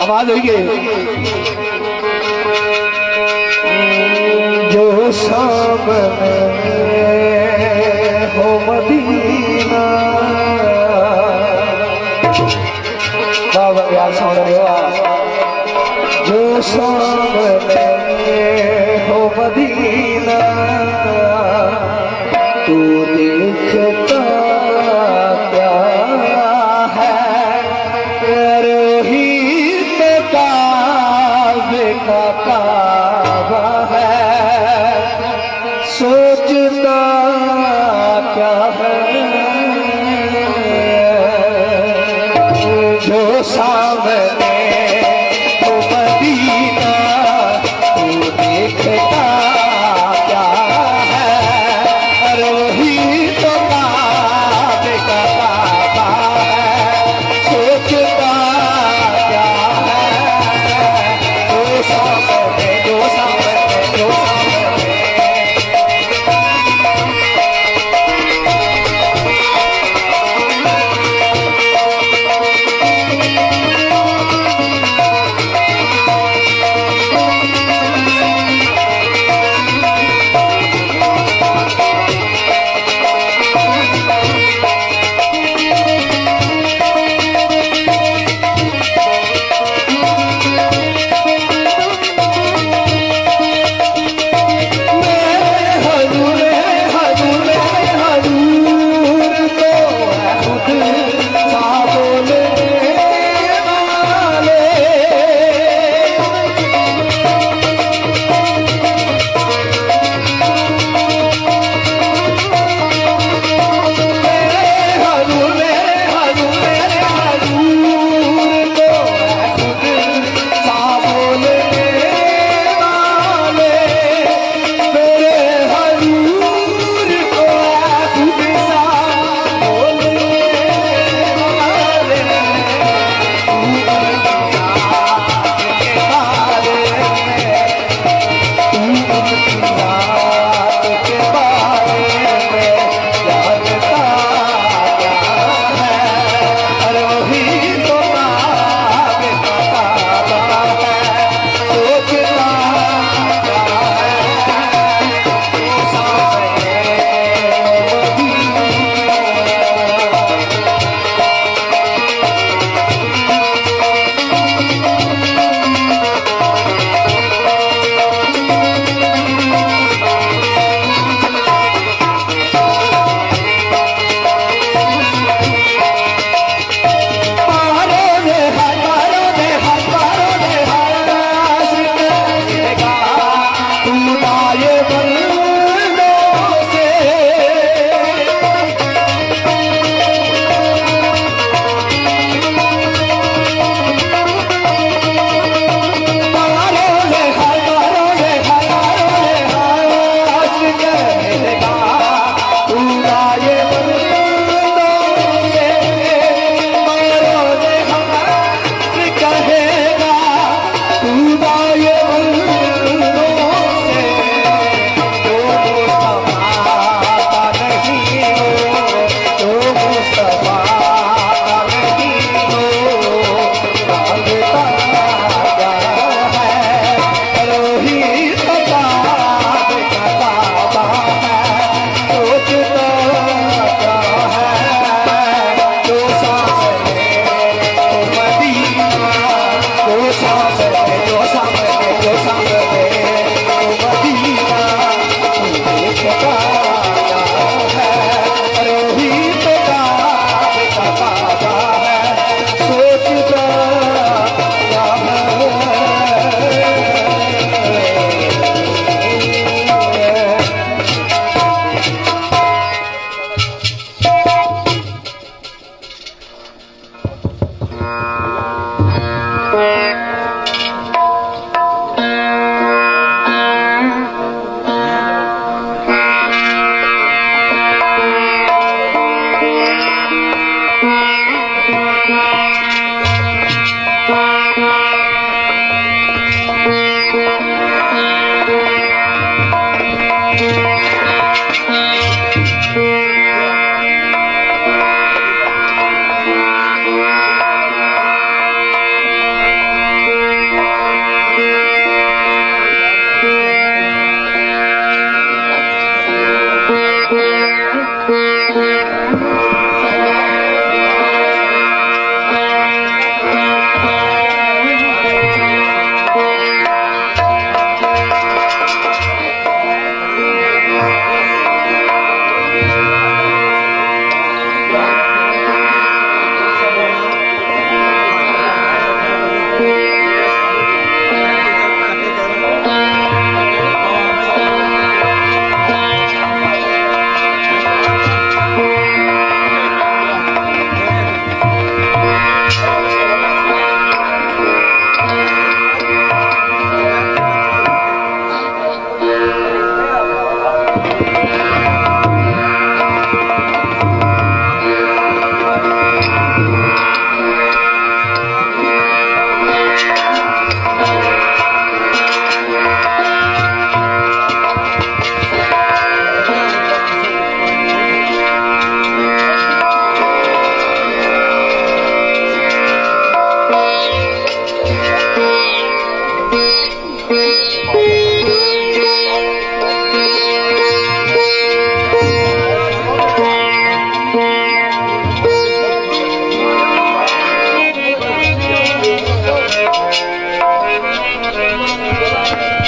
आवाज हुई है जो सामने हो मदीना। बाबा यार सुन रहे हो जो सामने हो मदीना तू देखता क्या है रोहित काबे का काबा है सोचता क्या है जो सामने हो मदीना तू देखता क्या है रोहित काबे का काबा है सोचता क्या है जो सामने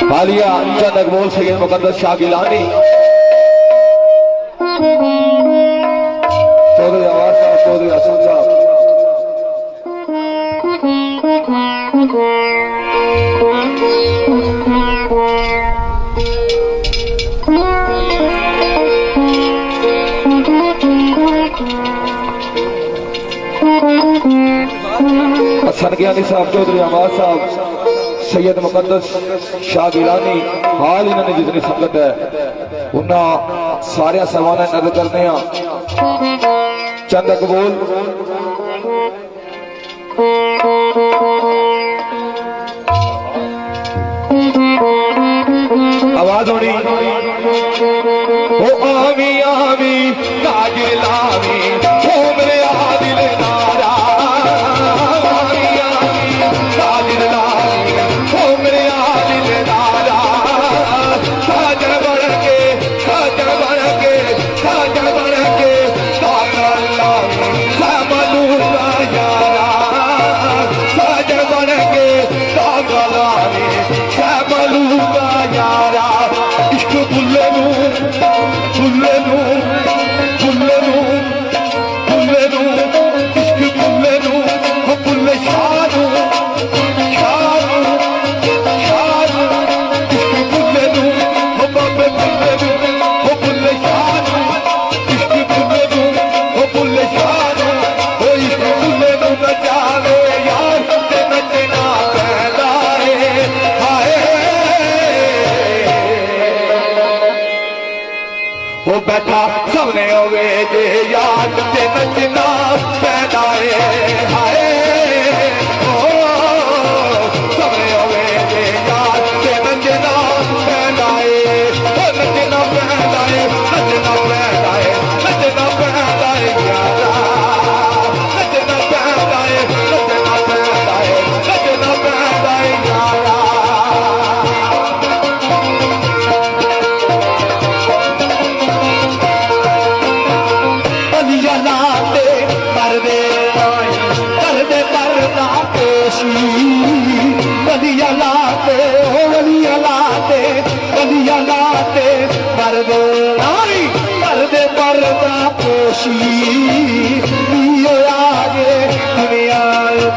हालिया चंद अकबोल सैयद मुकद्दस शाह गिलानी चौधरी आवाज साहब चौधरी हसन साहब हसन ज्ञानी साहब चौधरी आवाज साहब सैयद मुकद्दस शाह गिलानी हाल इन्होंने जितनी संगत है उन्होंने सारे सवाल नजर करने चंद अकबोल आवाज होनी ओ आमी आमी कागिलामी ओ मेरे आदिल नारा आमी आमी कागिलामी ओ मेरे आदिल नारा साजन बन के साजन बन के साजन बन के ताला समलूका यारा साजन बन के ताला समलूका यारा इश्क बुल्ले नू बुल्ले नू बुल्ले नू बुल्ले नू इश्क बुल्ले नू हो बुल्ले शाह नू शाह नू शाह नू इश्क बुल्ले नू हो बाबे बुल्ले नू हो बुल्ले शाह नू इश्क बुल्ले नू हो बुल्ले शाह नू हो इश्क बुल्ले नू न जावे यार ते नचना पैदा है हाय वो बैठा सबने होवे जे याद ते नचना पैदा है हाय ओ सबने होवे जे याद ते नचना पैदा है ओ नचना पैदा है नचना पैदा है नचना पैदा है यारा नचना पैदा है नचना पैदा है नचना पैदा है यारा वलिया लाते हो वलिया लाते वलिया लाते पर्दे नारी पर्दे पर्दा पोशी पियो आगे दुनिया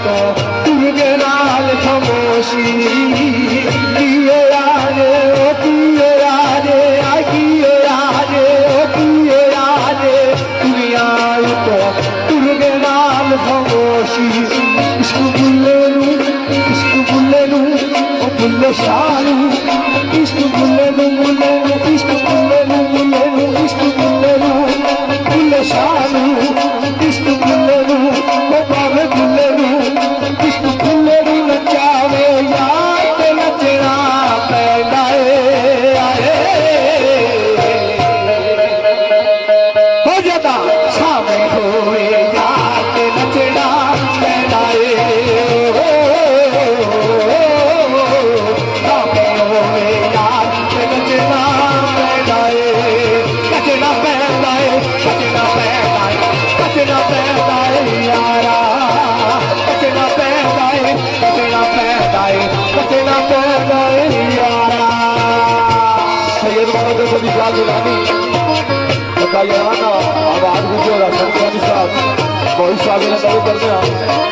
तो तुरगे नाल खामोशी पियो आगे ओ पियो आगे आई पियो आगे ओ पियो आगे दुनिया तो तुरगे नाल खामोशी इसको बुल्ले नू इसको बुल्ले नू ओ बुल्ले शाह नू इसको बुल्ले नू इसको बुल्ले नू इसको बुल्ले नू बुल्ले शाह नू इसको बुल्ले नू ओ बाबे बुल्ले नू इसको बुल्ले नू नचावे यार ते नचना पैदा है आए हो जाता सामने होए यार ते नचना पैदा है आवाज गुजो हसन साहब बहुत साहब ने कभी करते हैं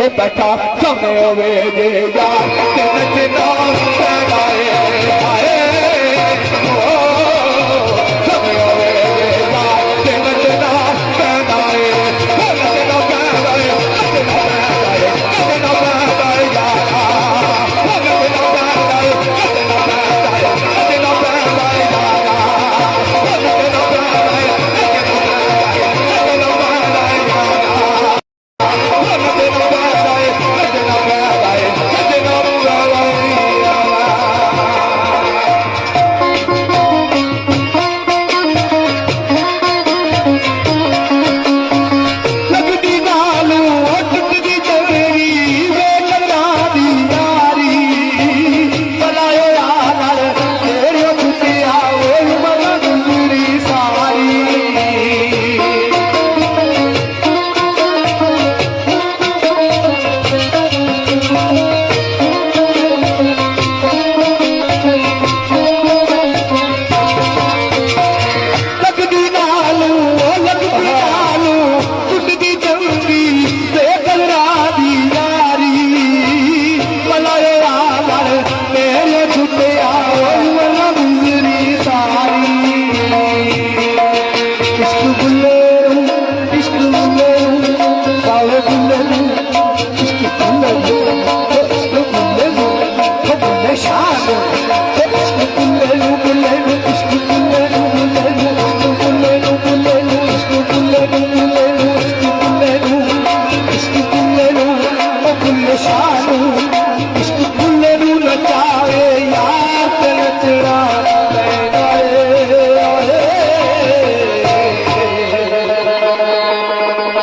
वो बैठा सामने होवे जे यार ते नचना पैदा आए सामने होवे जे यार ते नचना पैदा नचना पैदा नचना पैदा यार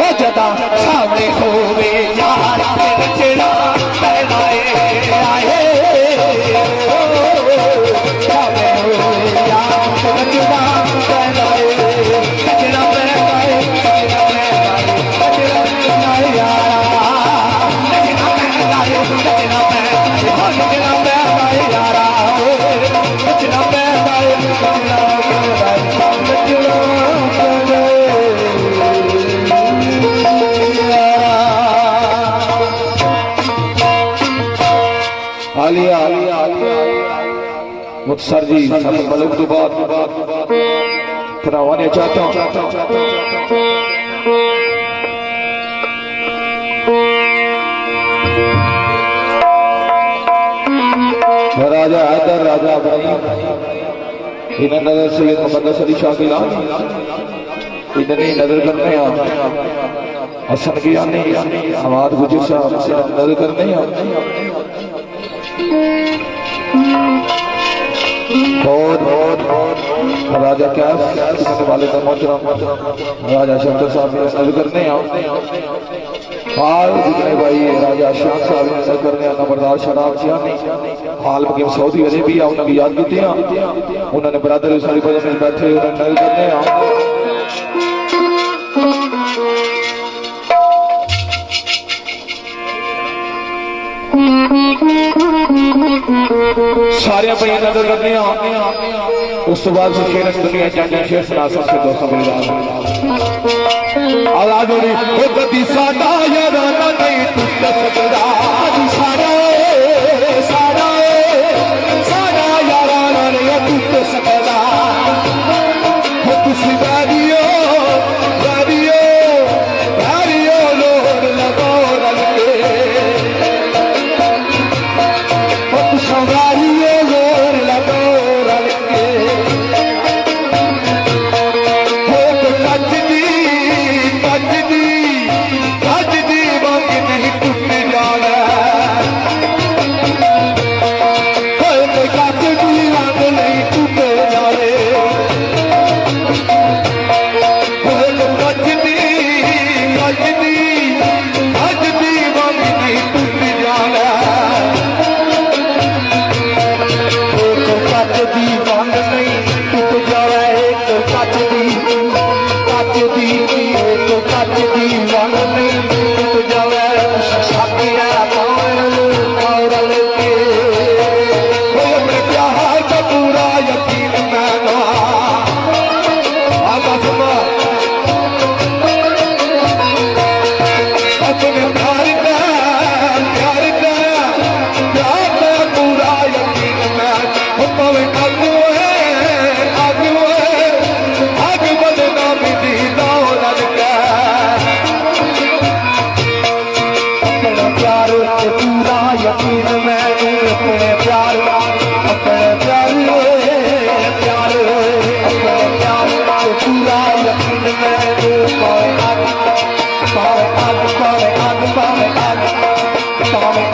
नचना सामने होवे यार नचना पैदा आए सामने होवे यार नचना पैदा नचना पैदा नचना यार नचना पैदा नचना पैदा नचना पैदा यार नचना पैदा नचना आलिया मुख्तार जी मलक तो बाद फरमाने चाहता हूँ राजा हैदर राजा इब्राहिम इन्हें नजर सैयद मुकद्दस अली शाह की लाल इन्हें नजर करने हसन की आने हमाद गुजर साहब नजर करने और राजा कैफ वाले राजा शंकर साहब नजर करने हाल जितने भाई राजा शाह साहब नजर करने नंबरदार शराब सियानी हाल बकीम सऊदी अरेबिया उन्होंने याद की उन्होंने बरादर सारी वजह में बैठे नजर करने सारे भैया नजर करने उस तो बाद शेर दुनिया जाने शेर सुना सकते दोस्तों मेरी आवाज हो रही वो कभी साडा याराना नहीं टूट सकता सारा सारा सारा याराना नहीं टूट सकता वो तुसी बारियो बारियो बारियो लोर लगो रल के वो तुसा बारियो लोर लगो रल के वो तो कचदी कचदी कचदी बांग नहीं टूट जाना वो तो कचदी बांग नहीं टूट जाने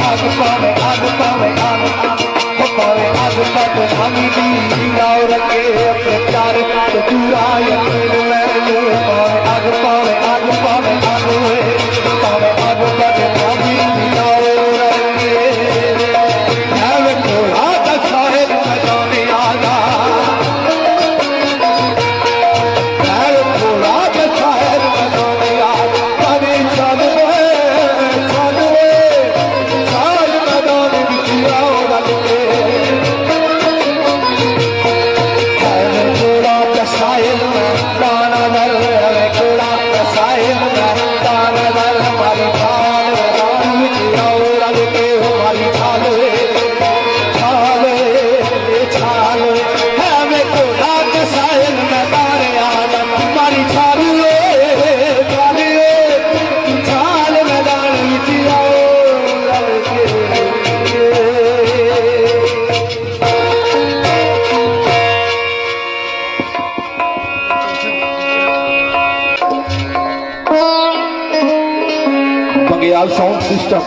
आग पावे आग पावे आग पावे आग पावे हमी दी और के अपने प्यार तो पूरा यकीन मैंने पावे आग पावे आग पावे आग पावे आग पावे हमी दी और के है वे थोड़ा दसाहिल मैदान आला है वे थोड़ा दसाहिल मैदान आला कभी चल मैदान बिछिया और के साहिल दाना दर कोड़ा साहिल दाना दर हमारी थाल और के हमारी थाल छाल है वे कोड़ा साहिल में तारे आना हमारी छाल छाल मैदान बिछिया और के बंगयाल साउंड सिस्टम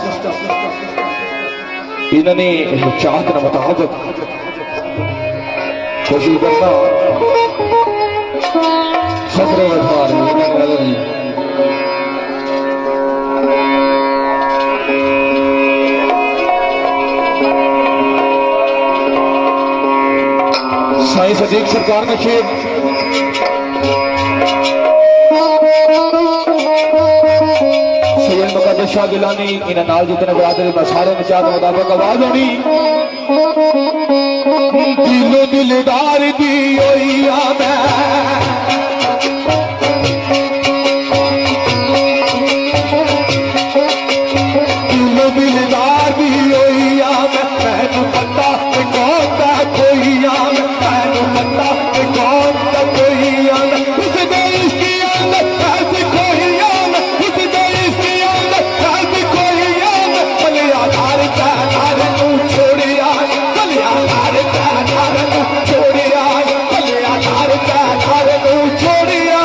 इन्होंने चाहत न मुताबिक कोशिश करना सदर साईं सदीक सरकार का शेर मुकद्दस शाह गिलानी इन्हें नाल जितने बरादरी में सारे निचात मुताबिक आवाज होनी दिलो दिलदार दी ओइया मैं दिलो दिलदार दी ओइया मैनू पता कौन दा कोइया मैनू पता कौन दा कोइया उस देश की अंदर ऐसी कोइया उस देश की छोड़िया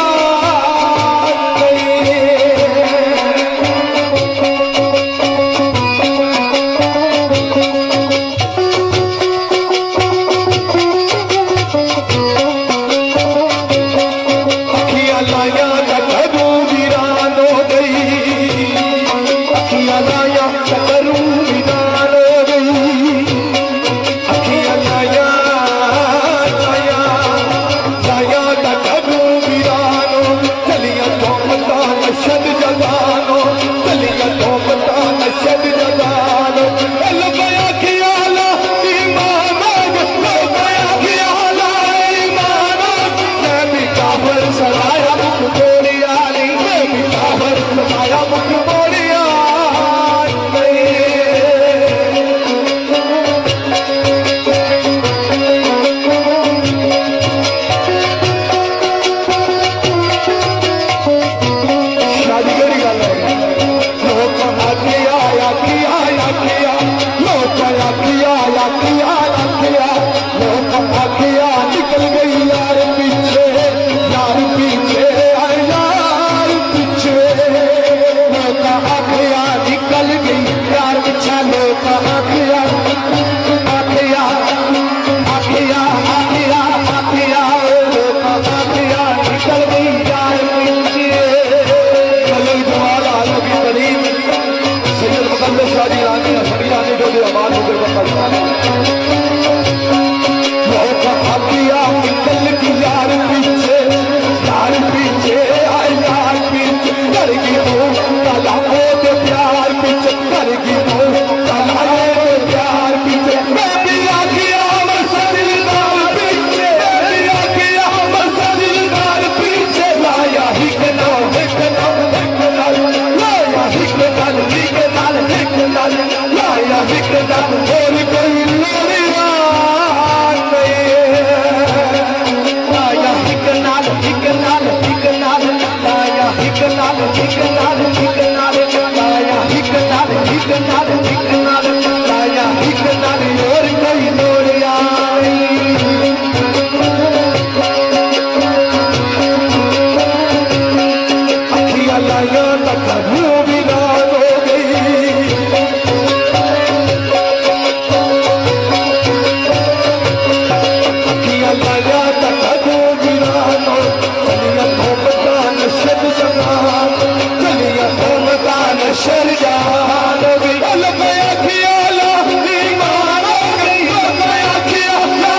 शेर जान भी लपया खियाला ईमान भी लपया खियाला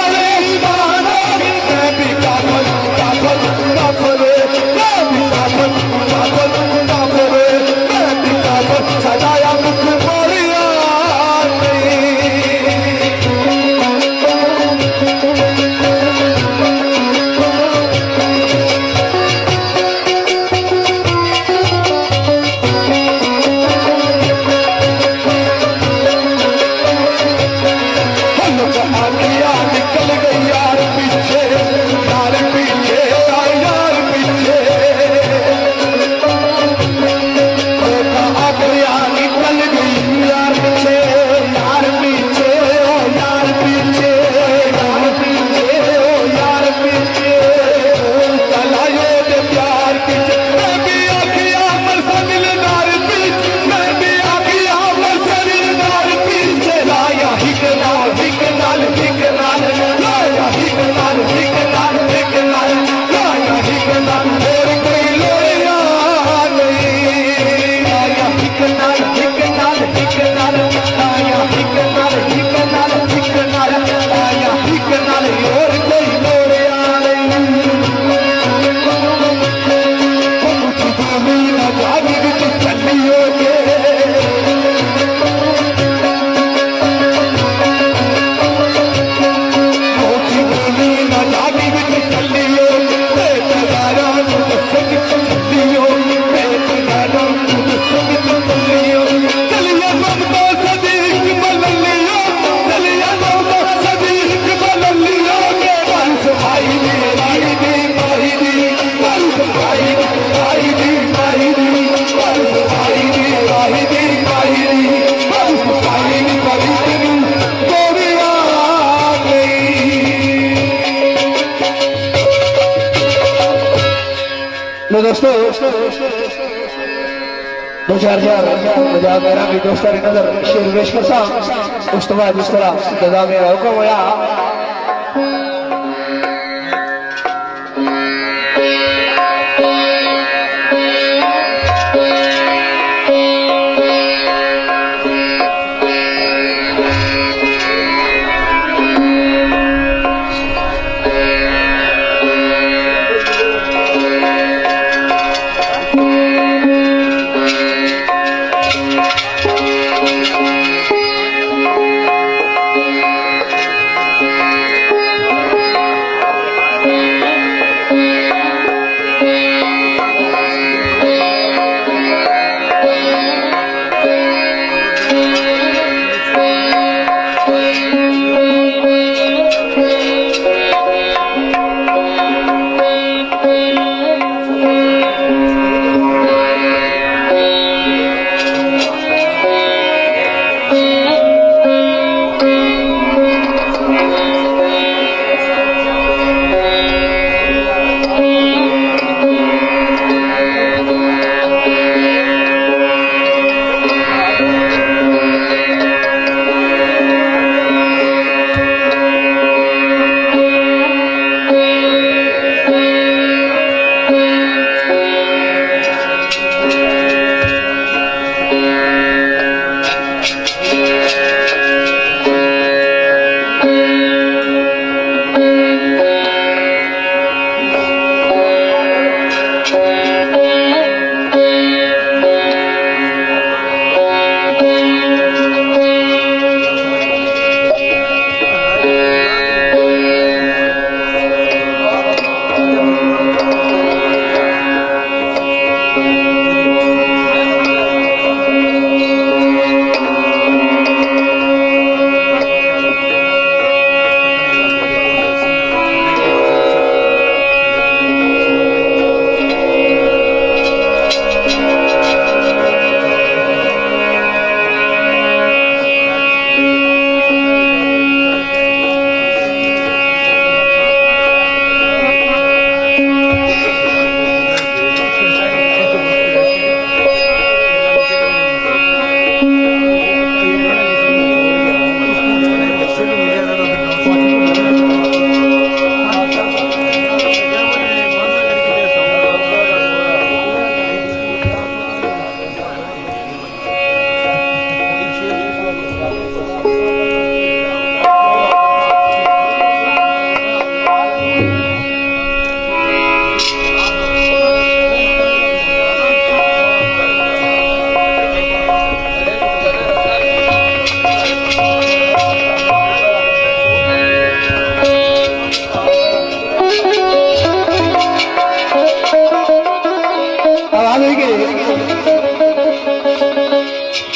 ईमान भी मैं भी काफल काफल काफल मैं भी काफल काफल काफल मैं भी काफल सजाया मुख मोरिया निकल गई यार पीछे यार पीछे यार पीछे आ गया निकल गई यार पीछे यार पीछे ओ यार पीछे यार पीछे ओ यार पीछे चलायो दे प्यार पीछे मैं भी आखिया मरसा दिलदार पीछे मैं भी आखिया मरसा दिलदार पीछे लाया हिकनाल हिकनाल हिकनाल लाया हिकनाल हिकनाल हिकनाल लाया हिकनाल और कोई लोया नहीं लाया हिकनाल हिकनाल हिकनाल लाया हिकनाल हिकनाल हिकनाल लाया हिकनाल और कोई लोया नहीं कुछ भूमि न जागी विच चलियो के दोस्तों दो चार मजाक मेरा भी दोस्तां दी नजर शेर पेश करसा उस तो बाद जिस तरह जदा मेरा हुक्म होया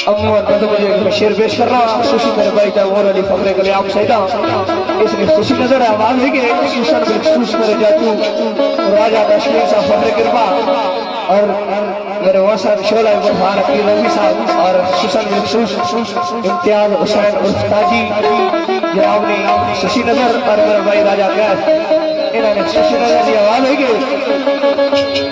अमूमन मैं तो मुझे एक शेर पेश कर रहा हूँ सुशी मेरे भाई था मोर अली फकरे के लिए आप सही था इसने खुशी नजर आवाज है कि सुशन बिलखसूस मेरे जातू राजा दशमीर साहब फकरे कृपा और मेरे वसन शोला बुरहान अकील रवी साहब और सुशन बिलखसूस इम्तियाज हुसैन उस्ताजी जनाब ने सुशी नजर और मेरे भाई राजा कैफ इन्होंने सुशी नजर की आवाज है कि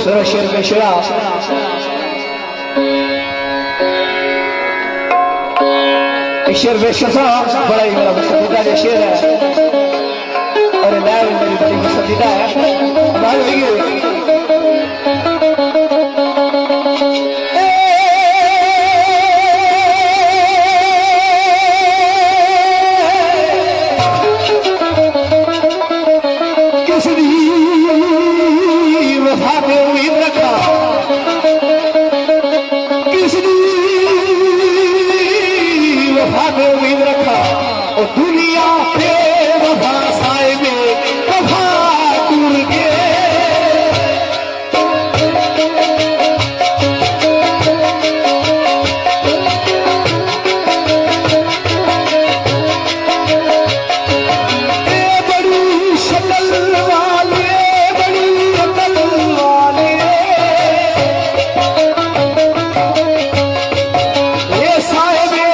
खूबसूरत शेर में शेरा शेर बेशसा बड़ा ही मेरा पसंदीदा ये शेर है और लैब मेरी बड़ी पसंदीदा है। उम्मीद रखा और दुनिया पे वफा साहिबे वफा दूर के बड़ी शक्ल वाले बड़ी अकल वाले ये साहिबे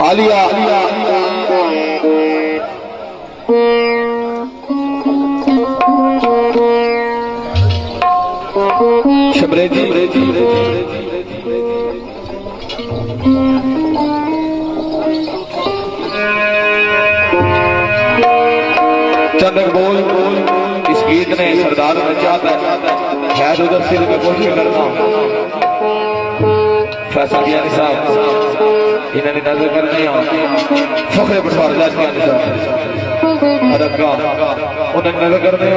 आलिया शबरेजी चंदक बोल इस गीत ने सरदार में चाहता है शायद उधर सिर में कोशिश करना फैसल किया साहब इन्होंने नजर करने फखरे पटवार उन्हें नजर करने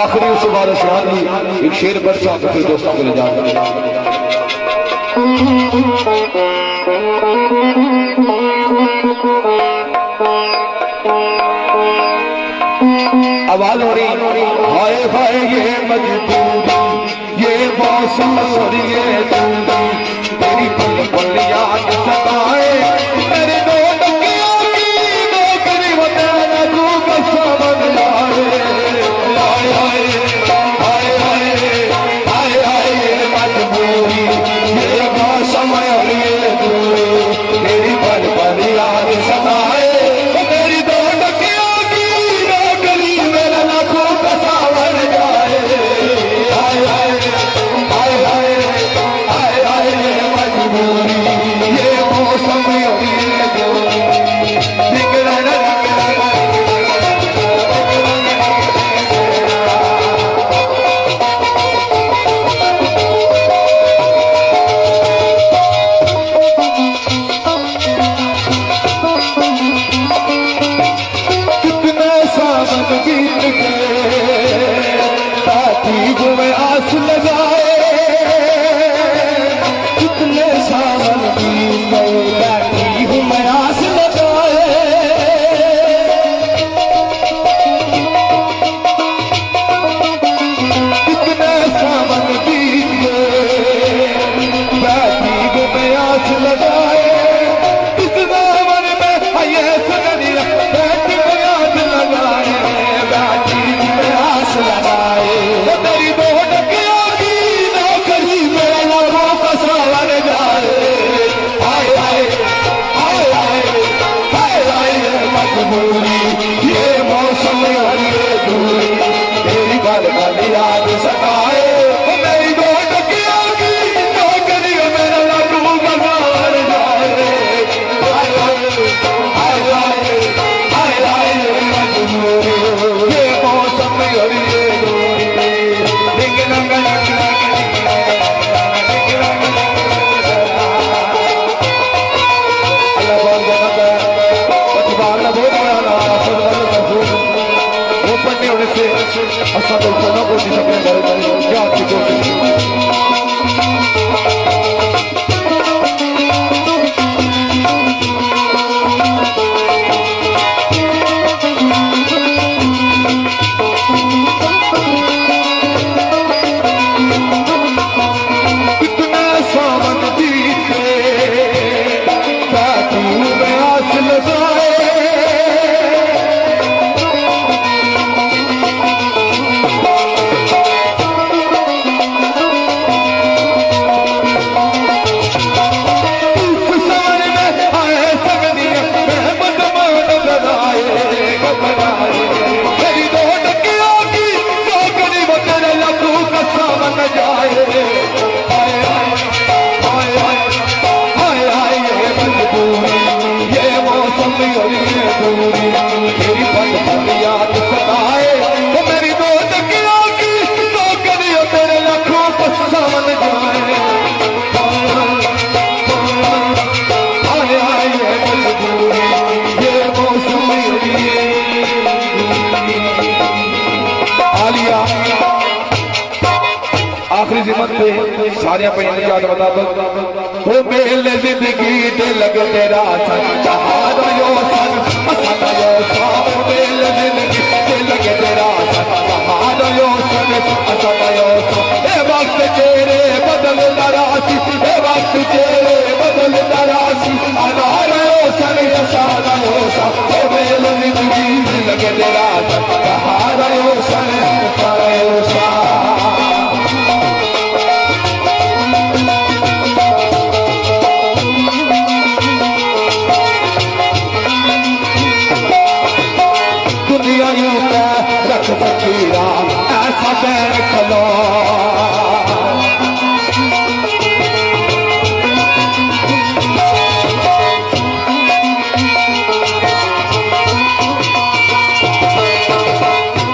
आखिरी उस बार शान की एक शेर पर तो फिर दोस्तों को ले जाओ आवाज हो रही हाय हाय ये मजबूरी ये मौसम और ये दूरी तेरी पल पल याद सताए मेरे दो टकियों की नौकरी बताना तू कैसा बन जाए हाय हाय हाय हाय हाय हाय ये मजबूरी ये मौसम और ये दूरी तेरी पल पल याद सताए मेरी दो टकियों की नौकरी मेरा लाखों का सावर जाए हाय हाय हाय हाय हाय हूँ मैं आस लगाए, कितने सावन बीत गए, बैठी हूँ मैं आस लगाए। कितने सावन बीत गए, बैठी हूँ मैं आस लगाए। इस सावन में आए सजनिया, बैठी हूँ आस लगाए, बैठी हूँ मैं आस लगाए। तेरी दो टकिया की नौकरी में लोगों का सावन जाए। हाय हाय हाय हाय हाय हाय मजबूरी, ये मौसम हरिए दूरी, तेरी बाल बाल याद सताए। मेरी दो टकिया की नौकरी में लोगों का सावन जाए। हाय हाय हाय हाय हाय मजबूरी, ये मौसम हरिए दूरी। नहीं होने से असा तो ना कोशिश अपने क्या की कोशिश। कितने सावन बीते, बैठी हूँ मैं आस लगाए। आखिरी जिमत पे सारिया पैन याद बता दो। मेल जिंदगी ते लग तेरा सन, जहादा यो सन असाना यो सा। मेल जिंदगी ते लग तेरा सन, जहादा यो सन असाना यो सा। ए वक्त तेरे बदल दरासी, ए वक्त तेरे बदल दरासी, अनार यो सन असाना यो सा। मेल जिंदगी ते लग तेरा सन, जहादा यो सन असाना यो सा। रख फकीरा ऐसा बैर खलो,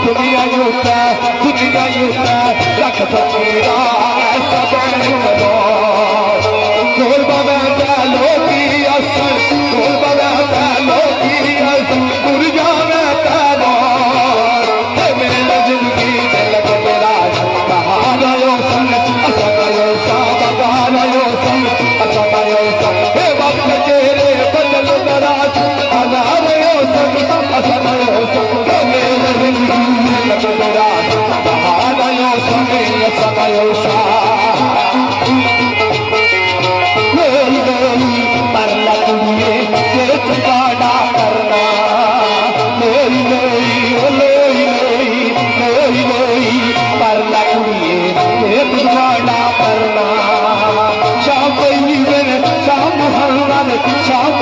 दुनिया यूता रख फकीरा ऐसा बैर खलो। ढोल बजा लोगी असर, ढोल बजा लोगी असर, गुरजा में पैदा। मेरा जिंदगी लग तेरा कहाना यो सन असाना यो सा, बगाना यो सन असाना यो सा। हे वक्त तेरे बदल दराज, हजार यो सन असाना यो सा। मेरा जिंदगी लग तेरा कहाना यो सन असाना यो सा। पर लगे ये ठिकाना करना, लोई पर लगे ये ठिकाना करना। शाम शाम मोहम्मद, शाम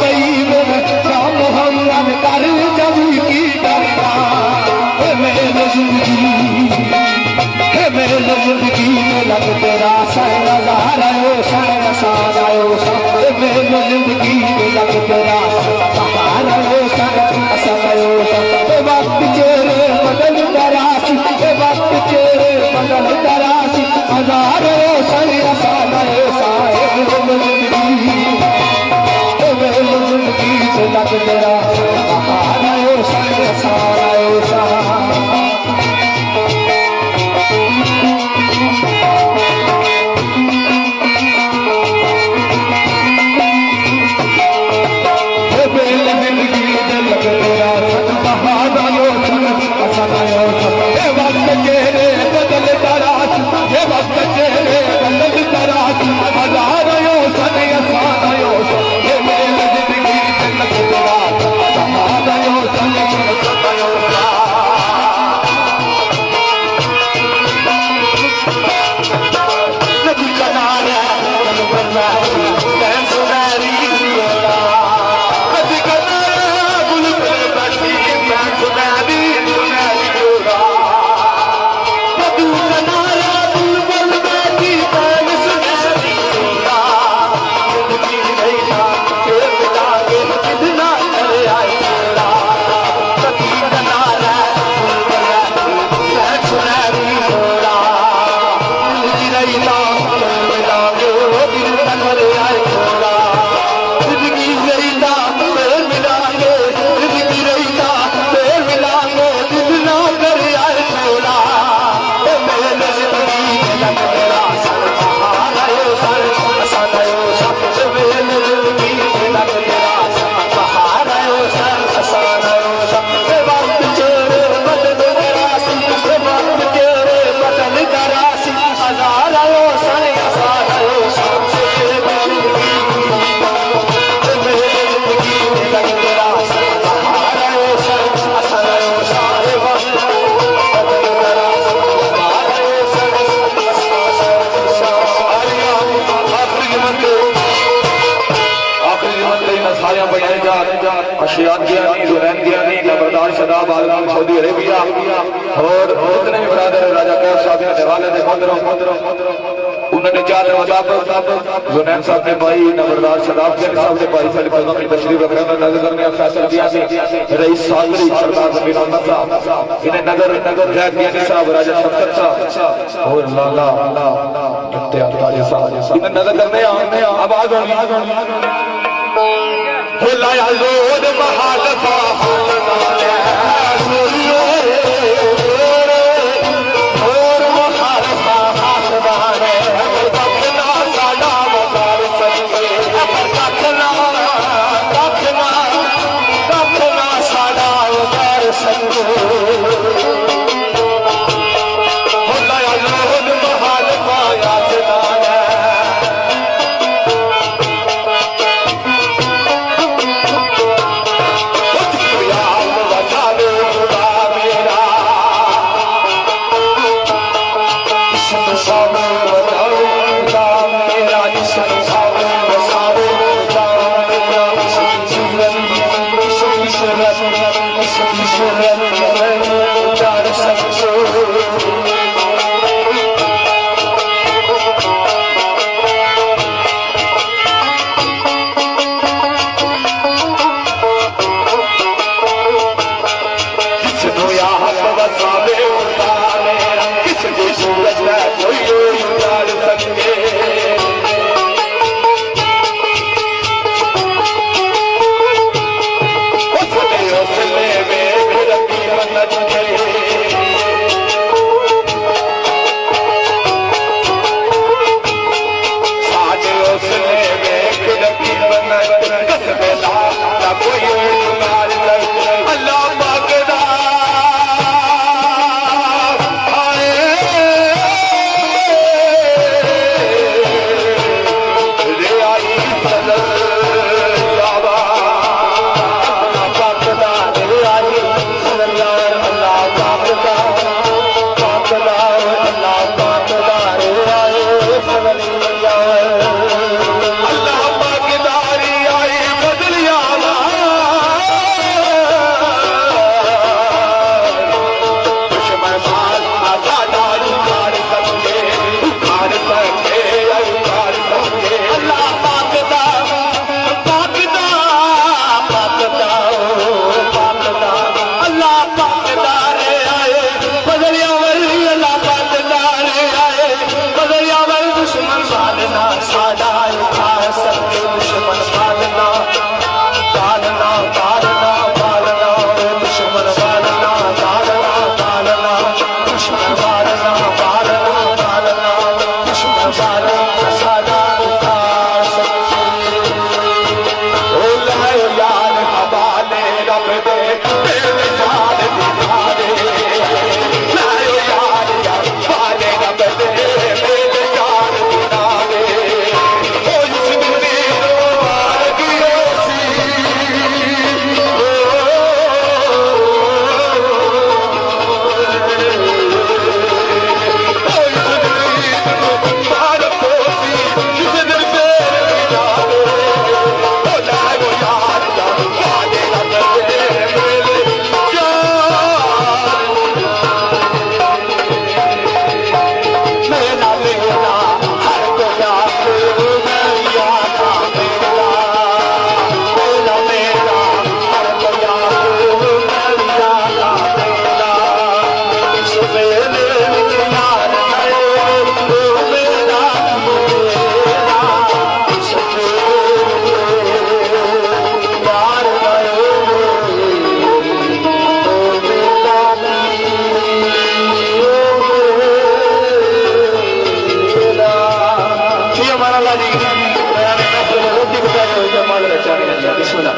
शाम मोहम्मद कर जबी की करना। मेरे जिंदगी में लग तेरा सन, नजारा यो सन नसारा यो सन। मेरे जिंदगी में लग तेरा सहारा यो सन नसारा यो सन। वक्त चेहरे बदल दरासी, वक्त चेहरे बदल दरासी, हजार यो सन नसारा यो सन। मेरे जिंदगी में लग तेरा सहारा यो सन नसारा यो सन। अशियात गियानी, जुनैन गियानी, नंबरदार शदाब आलम सऊदी अरेबिया और जितने भी बरादर राजा कैफ साहब ने वाले ने उन्होंने चाहते मुताबिक जुनैन साहब ने भाई नंबरदार शदाब साहब ने भाई साहब पैगम की तशरीफ रखने में नजर करने का फैसला किया है। रईस सागरी सरदार जमीन अहमद साहब इन्हें नगर जैद गियानी साहब, राजा शफकत साहब और लाला इख्तियार ताजी साहब इन्हें नजर करने आवाज लाया लोड महालफा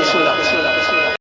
Bismillah.